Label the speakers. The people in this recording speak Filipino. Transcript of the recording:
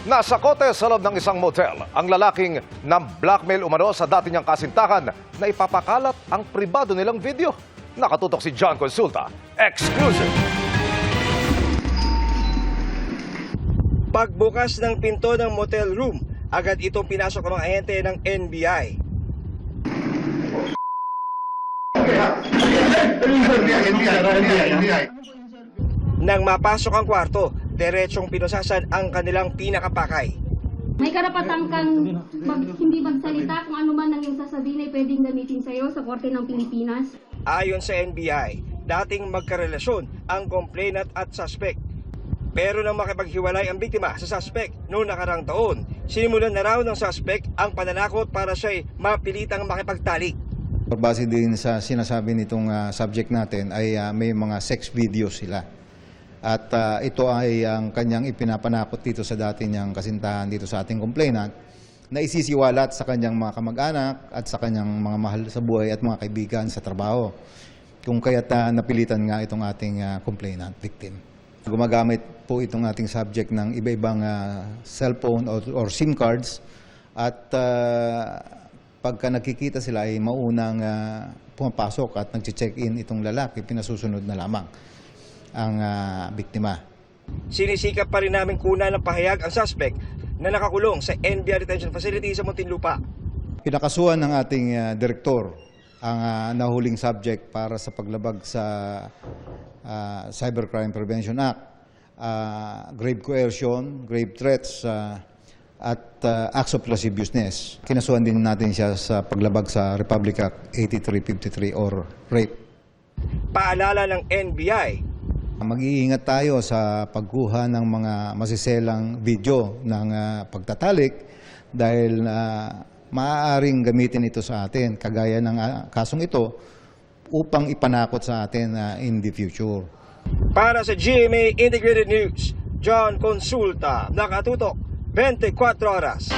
Speaker 1: Nasa kote sa loob ng isang motel ang lalaking na-blackmail umano sa dati niyang kasintahan na ipapakalat ang pribado nilang video. Nakatutok si John Consulta. Exclusive!
Speaker 2: Pagbukas ng pinto ng motel room, agad itong pinasok ng mga ahente ng NBI. Nang mapasok ang kwarto, diretsong pinusasan ang kanilang pinakapakay.
Speaker 3: May karapatan kang hindi magsalita kung ano man ang iyong sasabihin ay pwedeng gamitin sa iyo sa Korte ng Pilipinas.
Speaker 2: Ayon sa NBI, dating magkarelasyon ang complainant at suspect. Pero nang makipaghiwalay ang biktima sa suspect noong nakarang taon, sinimulan na raw ng suspect ang pananakot para siya'y mapilitang makipagtalik.
Speaker 4: Base din sa sinasabi nitong subject natin ay may mga sex videos sila. At ito ay ang kanyang ipinapanakot dito sa dati niyang kasintahan dito sa ating complainant na isisiwalat sa kanyang mga kamag-anak at sa kanyang mga mahal sa buhay at mga kaibigan sa trabaho. Kung kaya't napilitan nga itong ating complainant victim. Gumagamit po itong ating subject ng iba-ibang cellphone or SIM cards at pagka nakikita sila ay maunang pumapasok at nag-check-in itong lalaki, pinasusunod na lamang ang biktima.
Speaker 2: Sinisikap pa rin namin kunan ng pahayag ang suspect na nakakulong sa NBI Detention Facility sa Muntinlupa.
Speaker 4: Pinakasuhan ng ating direktor ang nahuling subject para sa paglabag sa Cybercrime Prevention Act, grave coercion, grave threats, at acts of lasciviousness. Kinasuhan din natin siya sa paglabag sa Republic Act 8353 or rape.
Speaker 2: Paalala ng NBI,
Speaker 4: Mag-iingat tayo sa pagkuha ng mga masiselang video ng pagtatalik dahil maaaring gamitin ito sa atin, kagaya ng kasong ito, upang ipanakot sa atin in the future.
Speaker 2: para sa GMA Integrated News, John Consulta, nakatutok 24 oras.